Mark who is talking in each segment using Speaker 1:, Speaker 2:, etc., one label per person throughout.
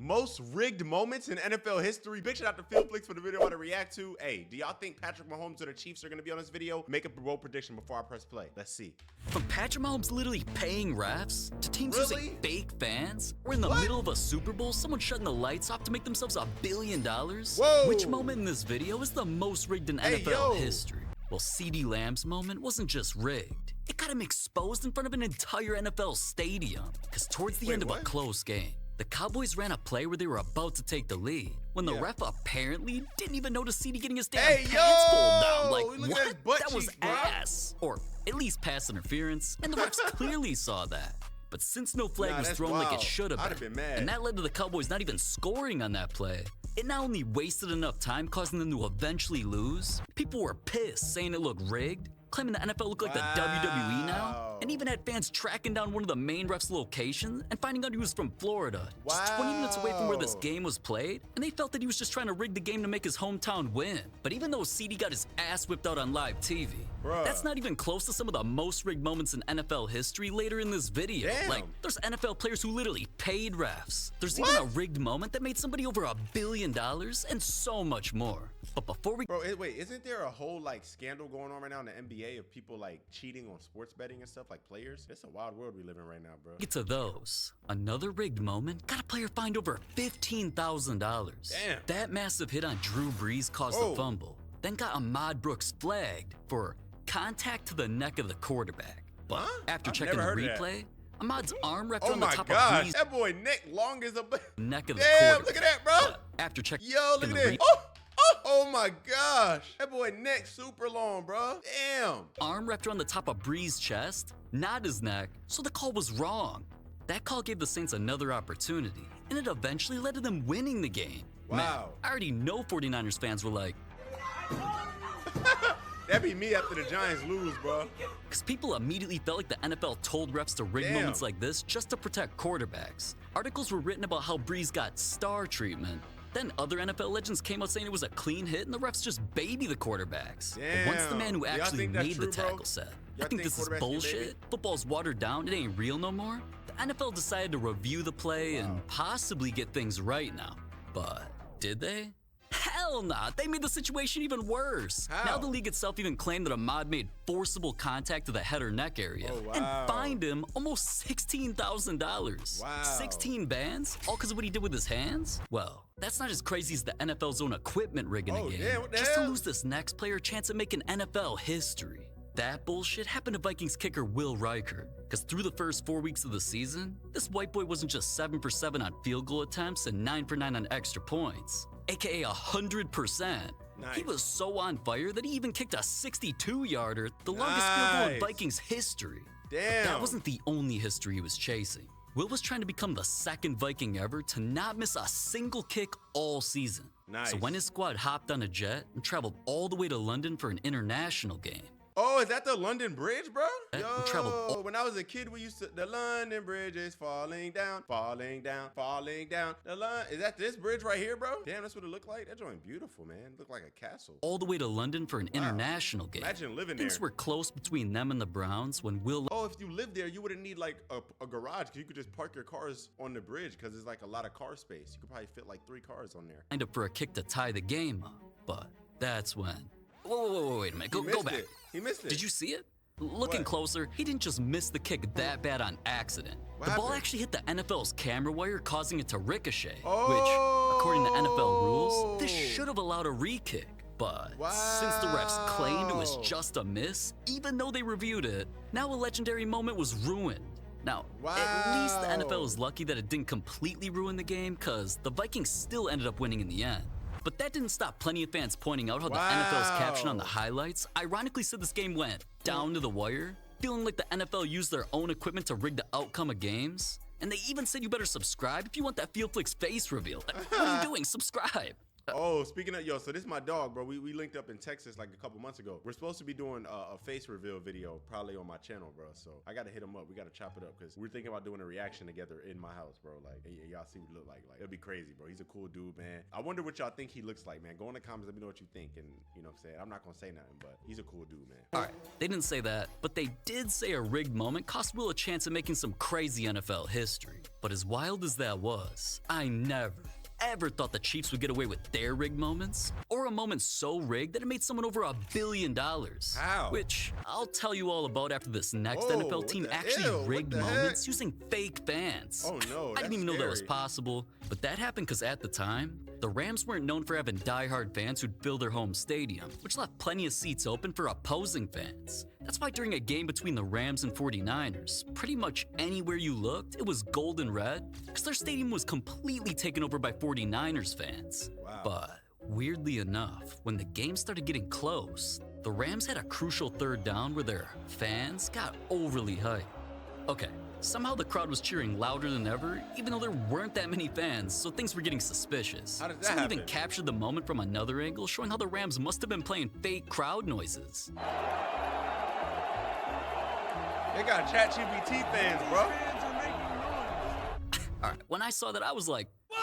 Speaker 1: most rigged moments in NFL history. Big shout out to FieldFlix for the video I'm about to react to. Hey, do y'all think Patrick Mahomes or the Chiefs are gonna be on this video? Make a bold prediction before I press play. Let's see.
Speaker 2: From Patrick Mahomes literally paying refs to teams using fake fans, we're in the middle of a Super Bowl, someone shutting the lights off to make themselves $1 billion.
Speaker 1: Whoa.
Speaker 2: Which moment in this video is the most rigged in NFL history? Well, CeeDee Lamb's moment wasn't just rigged. It got him exposed in front of an entire NFL stadium. Because towards the end of a close game, the Cowboys ran a play where they were about to take the lead when the ref apparently didn't even notice CeeDee getting his damn pants pulled down. Like, what? That was ass. Or at least pass interference, and the refs clearly saw that. But since no flag was thrown like it should have been, and that led to the Cowboys not even scoring on that play, it not only wasted enough time causing them to eventually lose, people were pissed saying it looked rigged, claiming the NFL looked like the WWE now, and even had fans tracking down one of the main refs' locations and finding out he was from Florida, just 20 minutes away from where this game was played, and they felt that he was just trying to rig the game to make his hometown win. But even though CeeDee got his ass whipped out on live TV, that's not even close to some of the most rigged moments in NFL history later in this video. Like, there's NFL players who literally paid refs. There's even a rigged moment that made somebody over $1 billion and so much more. But before we—
Speaker 1: wait, isn't there a whole like scandal going on right now in the NBA of people like cheating on sports betting and stuff, like players? It's a wild world we live in right now, bro.
Speaker 2: Get to those. Another rigged moment got a player fined over $15,000.
Speaker 1: Damn.
Speaker 2: That massive hit on Drew Brees caused a fumble, then got Ahmad Brooks flagged for contact to the neck of the quarterback. But after checking the replay, Ahmad's arm wrapped around the top of Brees'
Speaker 1: that boy neck long as a
Speaker 2: neck of the quarterback.
Speaker 1: Look at that, bro.
Speaker 2: But after checking
Speaker 1: look at that. Oh my gosh. That boy neck super long, bro. Damn.
Speaker 2: Arm wrapped around the top of Brees' chest, not his neck, so the call was wrong. That call gave the Saints another opportunity, and it eventually led to them winning the game.
Speaker 1: Wow.
Speaker 2: Man, I already know 49ers fans were like,
Speaker 1: that'd be me after the Giants lose, bro.
Speaker 2: Because people immediately felt like the NFL told refs to rig moments like this just to protect quarterbacks. Articles were written about how Brees got star treatment. Then other NFL legends came out saying it was a clean hit and the refs just baby the quarterbacks. But once the man who actually made the tackle said, I think this is bullshit, football's watered down, it ain't real no more, the NFL decided to review the play and possibly get things right now. But did they? Hell nah, they made the situation even worse. Now the league itself even claimed that Ahmad made forcible contact to the head or neck area and fined him almost $16,000. 16 bans? All because of what he did with his hands? Well, that's not as crazy as the NFL's own equipment rigging the game. Just to lose this next player a chance at making NFL history. That bullshit happened to Vikings kicker Will Reichert, because through the first 4 weeks of the season, this white boy wasn't just 7 for 7 on field goal attempts and 9 for 9 on extra points, aka 100%. He was so on fire that he even kicked a 62-yarder, the longest field goal in Vikings history. But that wasn't the only history he was chasing. Will was trying to become the second Viking ever to not miss a single kick all season. So when his squad hopped on a jet and traveled all the way to London for an international game,
Speaker 1: oh, is that the London Bridge, bro? Yo, when I was a kid, we used to, the London Bridge is falling down, falling down, falling down. Is that this bridge right here, bro? Damn, that's what it looked like. That joint beautiful, man. It looked like a castle.
Speaker 2: All the way to London for an international game.
Speaker 1: Imagine living there.
Speaker 2: Things were close between them and the Browns when Will—
Speaker 1: oh, if you lived there, you wouldn't need like a garage, because you could just park your cars on the bridge, because there's like a lot of car space. You could probably fit like 3 cars on there.
Speaker 2: Lined up for a kick to tie the game up, but that's when— Whoa, wait a minute, go back.
Speaker 1: He missed it.
Speaker 2: Did you see it? Looking closer, he didn't just miss the kick that bad on accident. The ball actually hit the NFL's camera wire, causing it to ricochet, which, according to NFL rules, this should have allowed a re-kick. But since the refs claimed it was just a miss, even though they reviewed it, now a legendary moment was ruined. Now, at least the NFL is lucky that it didn't completely ruin the game, because the Vikings still ended up winning in the end. But that didn't stop plenty of fans pointing out how the NFL's caption on the highlights ironically said this game went down to the wire, feeling like the NFL used their own equipment to rig the outcome of games. And they even said you better subscribe if you want that FieldFlix face reveal. Like, what are you doing? Subscribe.
Speaker 1: Oh, speaking of, so this is my dog, bro. We linked up in Texas like a couple months ago. We're supposed to be doing a face reveal video probably on my channel, bro. So I got to hit him up. We got to chop it up because we're thinking about doing a reaction together in my house, bro. Like, y'all see what he look like. Like, it'll be crazy, bro. He's a cool dude, man. I wonder what y'all think he looks like, man. Go in the comments, let me know what you think. And you know what I'm saying? I'm not going to say nothing, but he's a cool dude, man.
Speaker 2: All right, they didn't say that, but they did say a rigged moment cost Will a chance of making some crazy NFL history. But as wild as that was, I never, ever thought the Chiefs would get away with their rigged moments, or a moment so rigged that it made someone over $1 billion.
Speaker 1: How?
Speaker 2: Which I'll tell you all about after this next
Speaker 1: Whoa,
Speaker 2: NFL team actually rigged moments using fake fans.
Speaker 1: Oh no,
Speaker 2: I didn't even know that was possible, but that happened because at the time, the Rams weren't known for having diehard fans who'd fill their home stadium, which left plenty of seats open for opposing fans. That's why during a game between the Rams and 49ers, pretty much anywhere you looked, it was gold and red, because their stadium was completely taken over by 49ers fans.
Speaker 1: Wow.
Speaker 2: But weirdly enough, when the game started getting close, the Rams had a crucial third down where their fans got overly hyped. Okay, somehow the crowd was cheering louder than ever, even though there weren't that many fans, so things were getting suspicious.
Speaker 1: How did that
Speaker 2: Someone
Speaker 1: happen?
Speaker 2: even captured the moment from another angle, showing how the Rams must have been playing fake crowd noises.
Speaker 1: They got ChatGPT fans, bro.
Speaker 2: All right, when I saw that, I was like,
Speaker 3: What?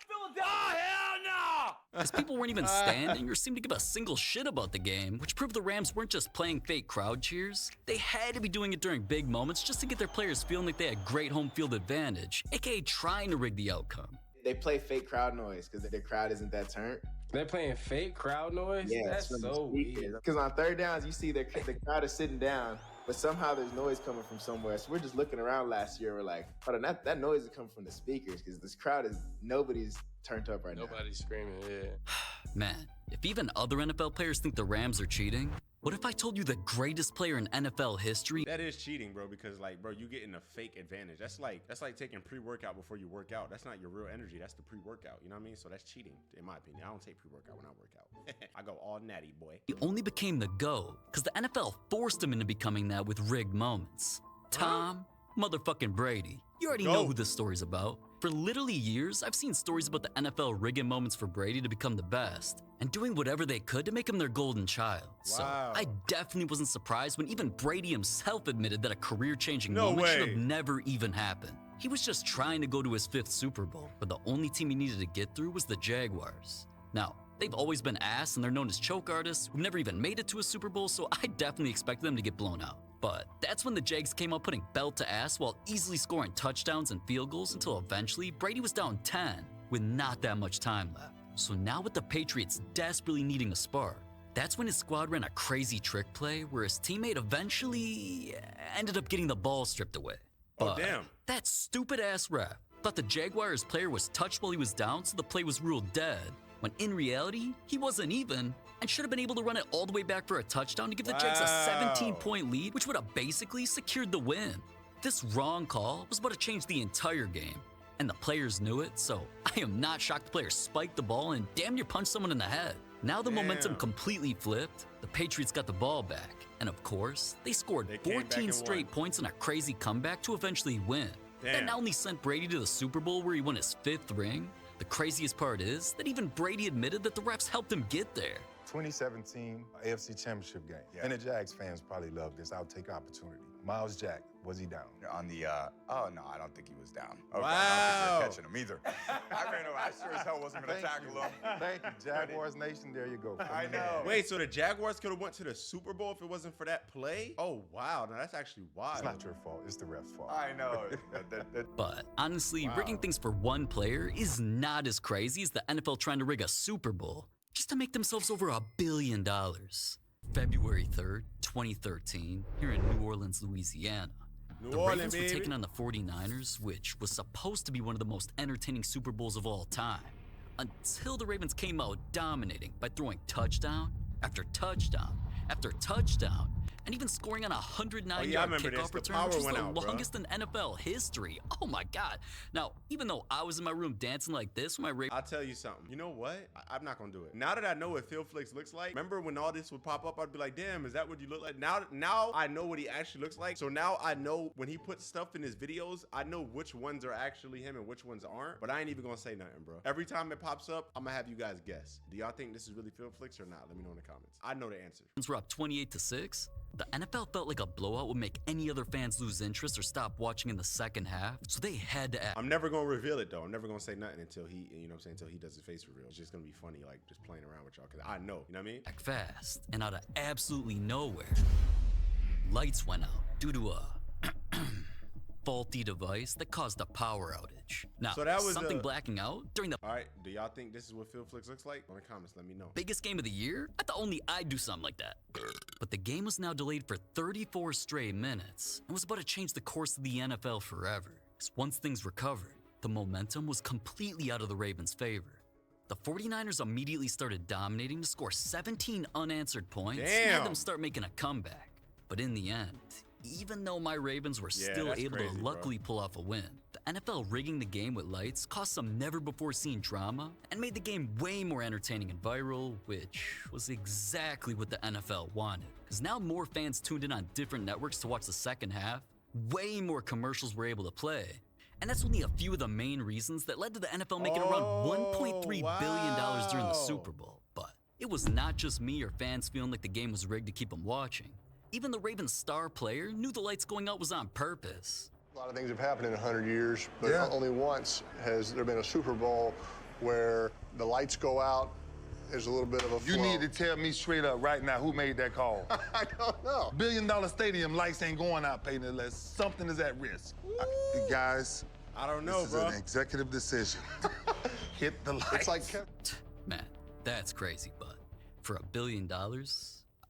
Speaker 3: Philadelphia? Hell no!
Speaker 2: because people weren't even standing or seemed to give a single shit about the game, which proved the Rams weren't just playing fake crowd cheers. They had to be doing it during big moments just to get their players feeling like they had great home field advantage, aka trying to rig the outcome.
Speaker 4: They play fake crowd noise because their crowd isn't that turned.
Speaker 3: They're playing fake crowd noise?
Speaker 4: Yeah,
Speaker 3: That's so weird.
Speaker 4: Because on third downs, you see the crowd is sitting down, but somehow there's noise coming from somewhere. So we're just looking around last year. We're like, hold on, that noise is coming from the speakers because this crowd is, nobody's turned up right now.
Speaker 3: Nobody's screaming, yeah.
Speaker 2: Man, if even other NFL players think the Rams are cheating, what if I told you the greatest player in NFL history?
Speaker 1: That is cheating, bro, because like, bro, you getting a fake advantage. That's like taking pre-workout before you work out. That's not your real energy. That's the pre-workout. You know what I mean? So that's cheating, in my opinion. I don't take pre-workout when I work out. I go all natty, boy.
Speaker 2: He only became the GOAT because the NFL forced him into becoming that with rigged moments. Tom motherfucking Brady. You already know who this story's about. For literally years, I've seen stories about the NFL rigging moments for Brady to become the best and doing whatever they could to make him their golden child. So I definitely wasn't surprised when even Brady himself admitted that a career-changing moment should have never even happened. He was just trying to go to his 5th Super Bowl, but the only team he needed to get through was the Jaguars. Now, they've always been ass and they're known as choke artists who've never even made it to a Super Bowl, so I definitely expected them to get blown out. But that's when the Jags came out putting belt to ass while easily scoring touchdowns and field goals until eventually Brady was down 10 with not that much time left. So now with the Patriots desperately needing a spark, that's when his squad ran a crazy trick play where his teammate eventually ended up getting the ball stripped away. But that stupid ass ref thought the Jaguars player was touched while he was down, so the play was ruled dead, when in reality, he wasn't even and should have been able to run it all the way back for a touchdown to give the Jags a 17-point lead, which would have basically secured the win. This wrong call was about to change the entire game, and the players knew it, so I am not shocked the player spiked the ball and damn near punched someone in the head. Now the momentum completely flipped, the Patriots got the ball back, and of course, they scored 14 straight points in a crazy comeback to eventually win. That not only sent Brady to the Super Bowl where he won his 5th ring, the craziest part is that even Brady admitted that the refs helped him get there.
Speaker 5: 2017 AFC Championship game. And the Jags fans probably love this. I'll take opportunity. Miles Jack, was he down?
Speaker 6: On the, oh no, I don't think he was down. Okay,
Speaker 1: Wow.
Speaker 6: I don't think they're catching him either. I mean, I sure as hell wasn't going to tackle him.
Speaker 5: Thank you, Jaguars Nation, there you go.
Speaker 6: I know.
Speaker 1: Wait, so the Jaguars could have went to the Super Bowl if it wasn't for that play? Oh, wow. Now that's actually wild.
Speaker 5: It's not your fault. It's the ref's fault.
Speaker 6: I know.
Speaker 2: But honestly, rigging things for one player is not as crazy as the NFL trying to rig a Super Bowl just to make themselves over $1 billion. February 3rd, 2013, here in New Orleans, Louisiana. The Ravens were taking on the 49ers, which was supposed to be one of the most entertaining Super Bowls of all time, until the Ravens came out dominating by throwing touchdown after touchdown after touchdown, and even scoring on a 109-yard
Speaker 1: remember this.
Speaker 2: kickoff
Speaker 1: The
Speaker 2: return,
Speaker 1: power
Speaker 2: which was
Speaker 1: went
Speaker 2: the
Speaker 1: out, bro.
Speaker 2: longest in NFL history. Oh my God. Now, even though I was in my room dancing like this when my Ravens...
Speaker 1: I'll tell you something. You know what? I'm not gonna do it. Now that I know what Phil Flicks looks like, remember when all this would pop up, I'd be like, damn, is that what you look like? Now I know what he actually looks like. So now I know when he puts stuff in his videos, I know which ones are actually him and which ones aren't. But I ain't even gonna say nothing, bro. Every time it pops up, I'm gonna have you guys guess. Do y'all think this is really Phil Flicks or not? Let me know in the comments. I know the answer.
Speaker 2: were up 28-6, the NFL felt like a blowout would make any other fans lose interest or stop watching in the second half, so they had to act.
Speaker 1: I'm never gonna reveal it though. I'm never gonna say nothing until he, you know what I'm saying, until he does his face reveal. It's just gonna be funny, like just playing around with y'all, cause I know, you know what I mean?
Speaker 2: Act fast, and out of absolutely nowhere, lights went out due to a faulty device that caused a power outage. Now,
Speaker 1: So that was
Speaker 2: something
Speaker 1: a-
Speaker 2: blacking out during the
Speaker 1: All right, do y'all think this is what Phil Flicks looks like? In the comments, let me know.
Speaker 2: biggest game of the year? I thought only I'd do something like that. But the game was now delayed for 34 straight minutes and was about to change the course of the NFL forever. Because once things recovered, the momentum was completely out of the Ravens' favor. The 49ers immediately started dominating to score 17 unanswered points and had
Speaker 1: Damn.
Speaker 2: them start making a comeback. But in the end, even though my Ravens were
Speaker 1: Yeah,
Speaker 2: still
Speaker 1: that's
Speaker 2: able
Speaker 1: crazy,
Speaker 2: to
Speaker 1: bro.
Speaker 2: luckily pull off a win, the NFL rigging the game with lights caused some never-before-seen drama and made the game way more entertaining and viral, which was exactly what the NFL wanted. Because now more fans tuned in on different networks to watch the second half, way more commercials were able to play. And that's only a few of the main reasons that led to the NFL making around $1.3 billion during the Super Bowl. But it was not just me or fans feeling like the game was rigged to keep them watching. Even the Ravens' star player knew the lights going out was on purpose.
Speaker 7: A lot of things have happened in 100 years, but
Speaker 5: Yeah.
Speaker 7: only once has there been a Super Bowl where the lights go out. There's a little bit of a
Speaker 8: You
Speaker 7: flow.
Speaker 8: need to tell me straight up right now who made that call.
Speaker 7: I don't know.
Speaker 8: $1 billion stadium lights ain't going out, Peyton, unless something is at risk.
Speaker 5: Guys,
Speaker 1: I don't know,
Speaker 5: this
Speaker 1: bro.
Speaker 5: is an executive decision.
Speaker 8: Hit the lights.
Speaker 7: It's like
Speaker 2: Man, that's crazy, but for $1 billion,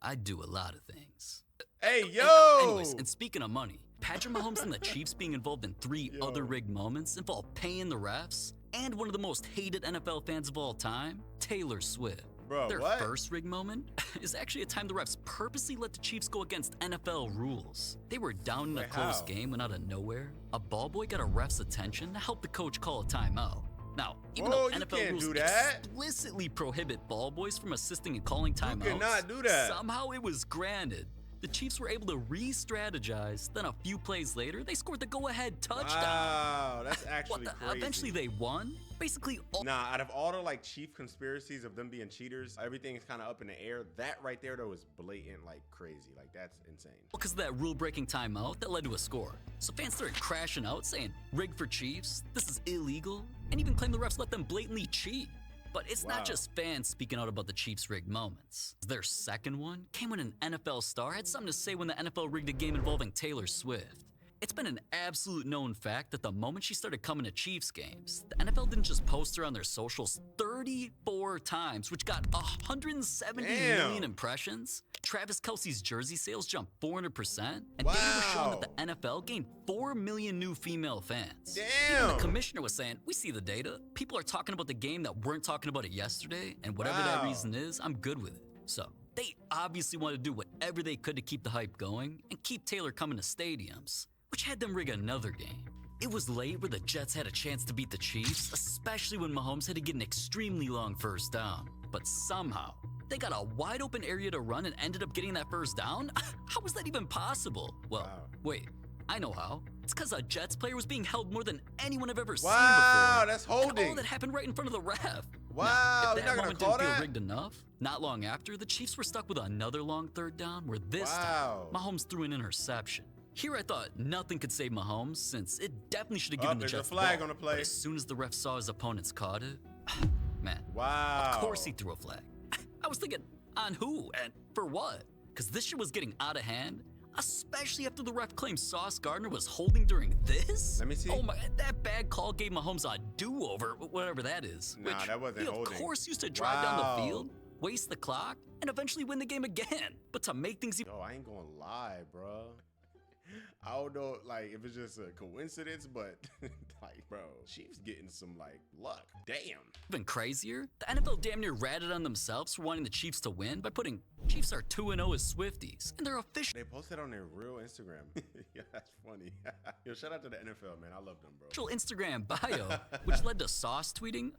Speaker 2: I'd do a lot of things.
Speaker 1: Hey,
Speaker 2: And-
Speaker 1: yo!
Speaker 2: Anyways, and speaking of money, Patrick Mahomes and the Chiefs being involved in 3 other rigged moments involved paying the refs and one of the most hated NFL fans of all time, Taylor Swift.
Speaker 1: Bro,
Speaker 2: Their
Speaker 1: what?
Speaker 2: first rigged moment is actually a time the refs purposely let the Chiefs go against NFL rules. They were down in a
Speaker 1: Wait,
Speaker 2: close
Speaker 1: how?
Speaker 2: game when out of nowhere, a ball boy got a ref's attention to help the coach call a timeout. Now, even
Speaker 1: Whoa,
Speaker 2: though
Speaker 1: you
Speaker 2: NFL
Speaker 1: can't
Speaker 2: rules
Speaker 1: do that.
Speaker 2: explicitly prohibit ball boys from assisting in calling timeouts,
Speaker 1: cannot do that.
Speaker 2: somehow it was granted. The Chiefs were able to re-strategize, then a few plays later, they scored the go-ahead touchdown.
Speaker 1: Wow, that's actually crazy.
Speaker 2: Eventually they won. Basically, all
Speaker 1: Nah, out of all the like chief conspiracies of them being cheaters, everything is kind of up in the air. That right there though is blatant, like crazy. Like that's insane.
Speaker 2: because of that rule-breaking timeout that led to a score. So fans started crashing out saying, rigged for Chiefs, this is illegal, and even claimed the refs let them blatantly cheat. But it's
Speaker 1: Wow.
Speaker 2: not just fans speaking out about the Chiefs' rigged moments. Their second one came when an NFL star had something to say when the NFL rigged a game involving Taylor Swift. It's been an absolute known fact that the moment she started coming to Chiefs games, the NFL didn't just post her on their socials 34 times, which got 170
Speaker 1: Damn.
Speaker 2: million impressions. Travis Kelce's jersey sales jumped 400%, and data was showing that the NFL gained 4 million new female fans. Even the
Speaker 1: Damn.
Speaker 2: commissioner was saying, we see the data. People are talking about the game that weren't talking about it yesterday, and whatever that
Speaker 1: Wow.
Speaker 2: reason is, I'm good with it. So, they obviously wanted to do whatever they could to keep the hype going and keep Taylor coming to stadiums, which had them rig another game. It was late where the Jets had a chance to beat the Chiefs, especially when Mahomes had to get an extremely long first down. But somehow, they got a wide open area to run and ended up getting that first down? How was that even possible? Well,
Speaker 1: Wow.
Speaker 2: wait, I know how. It's because a Jets player was being held more than anyone I've ever seen
Speaker 1: Wow,
Speaker 2: before.
Speaker 1: that's
Speaker 2: And all
Speaker 1: holding.
Speaker 2: that happened right in front of the ref.
Speaker 1: Wow,
Speaker 2: Now,
Speaker 1: you're
Speaker 2: if
Speaker 1: not
Speaker 2: that
Speaker 1: gonna
Speaker 2: moment
Speaker 1: call
Speaker 2: didn't feel
Speaker 1: that?
Speaker 2: rigged enough, not long after, the Chiefs were stuck with another long third down where this
Speaker 1: Wow.
Speaker 2: time, Mahomes threw an interception. Here I thought nothing could save Mahomes since it definitely should have given the
Speaker 1: there's a
Speaker 2: Jets
Speaker 1: flag
Speaker 2: the ball.
Speaker 1: on the play.
Speaker 2: But as soon as the ref saw his opponents caught it, man,
Speaker 1: Wow.
Speaker 2: of course he threw a flag. I was thinking, on who and for what? Because this shit was getting out of hand, especially after the ref claimed Sauce Gardner was holding during this.
Speaker 1: Let me see.
Speaker 2: Oh my, that bad call gave Mahomes a do-over, whatever that is.
Speaker 1: Nah,
Speaker 2: which
Speaker 1: that wasn't
Speaker 2: he
Speaker 1: holding.
Speaker 2: of course used to drive down
Speaker 1: Wow.
Speaker 2: the field, waste the clock, and eventually win the game again. But to make things even
Speaker 1: Yo, I ain't gonna lie, bro. I don't know, like, if it's just a coincidence, but, like, bro, Chiefs getting some, like, luck. Damn.
Speaker 2: crazier, the NFL damn near ratted on themselves for wanting the Chiefs to win by putting Chiefs are 2-0 as Swifties, and they're official
Speaker 1: They posted on their real Instagram. Yeah, that's funny. Yo, shout out to the NFL, man. I love them, bro.
Speaker 2: Instagram bio, which led to Sauce tweeting,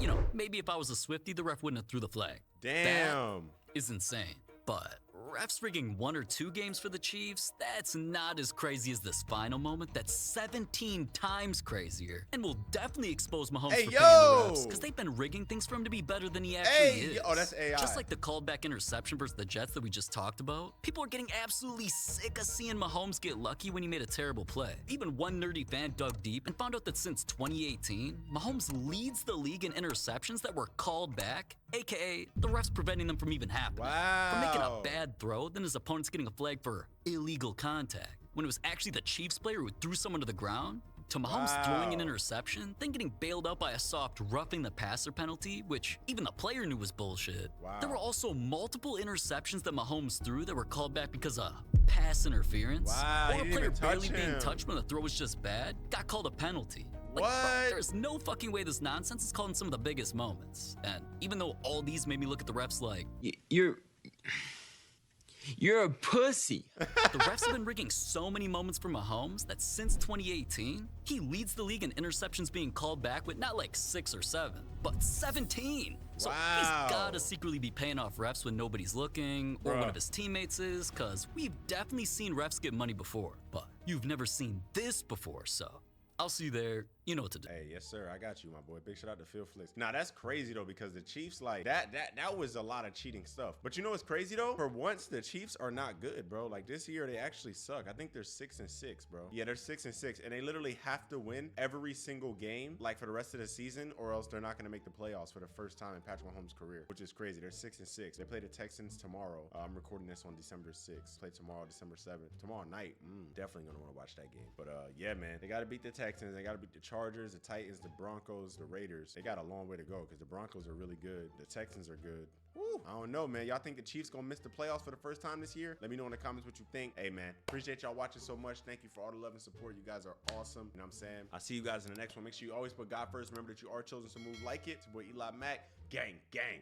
Speaker 2: you know, maybe if I was a Swiftie, the ref wouldn't have threw the flag.
Speaker 1: Damn.
Speaker 2: That is insane. But refs rigging 1 or 2 games for the Chiefs, that's not as crazy as this final moment. That's 17 times crazier, and will definitely expose Mahomes for paying the refs, because they've been rigging things for him to be better than he actually is.
Speaker 1: Oh, that's AI.
Speaker 2: Just like the called back interception versus the Jets that we just talked about, people are getting absolutely sick of seeing Mahomes get lucky when he made a terrible play. Even one nerdy fan dug deep and found out that since 2018, Mahomes leads the league in interceptions that were called back, aka the refs preventing them from even happening.
Speaker 1: Wow.
Speaker 2: From making a bad throw, then his opponent's getting a flag for illegal contact, when it was actually the Chiefs player who threw someone to the ground, to Mahomes throwing an interception, then getting bailed out by a soft roughing the passer penalty, which even the player knew was bullshit.
Speaker 1: Wow.
Speaker 2: There were also multiple interceptions that Mahomes threw that were called back because of pass interference,
Speaker 1: Wow,
Speaker 2: or a
Speaker 1: he didn't
Speaker 2: player
Speaker 1: even touch
Speaker 2: barely being
Speaker 1: him.
Speaker 2: touched when the throw was just bad, got called a penalty. Like,
Speaker 1: What?
Speaker 2: There's no fucking way this nonsense is called in some of the biggest moments. And even though all these made me look at the refs like,
Speaker 9: You're a pussy.
Speaker 2: the refs have been rigging so many moments for Mahomes that since 2018, he leads the league in interceptions being called back with not like 6 or 7, but 17. So he's gotta secretly be paying off refs when nobody's looking, or one of his teammates is, cause we've definitely seen refs get money before, but you've never seen this before, so I'll see you there. You know what to do.
Speaker 1: Hey, yes, sir. I got you, my boy. Big shout out to Phil Flicks. Nah, that's crazy, though, because the Chiefs, like, that was a lot of cheating stuff. But you know what's crazy, though? For once, the Chiefs are not good, bro. Like, this year, they actually suck. I think they're 6-6, bro. Yeah, they're 6-6, and they literally have to win every single game, like, for the rest of the season, or else they're not going to make the playoffs for the first time in Patrick Mahomes' career, which is crazy. They're 6-6. They play the Texans tomorrow. I'm recording this on December 6th. Play tomorrow, December 7th. Tomorrow night. Definitely going to want to watch that game. But, yeah, man. They got to beat the Texans. They got to beat the Chargers, the Titans, the Broncos, the Raiders. They got a long way to go because the Broncos are really good. The Texans are good. Woo, I don't know, man. Y'all think the Chiefs gonna miss the playoffs for the first time this year? Let me know in the comments what you think. Hey, man, appreciate y'all watching so much. Thank you for all the love and support. You guys are awesome. You know what I'm saying? I'll see you guys in the next one. Make sure you always put God first. Remember that you are chosen to move like it. It's your boy Eli Mack. Gang, gang.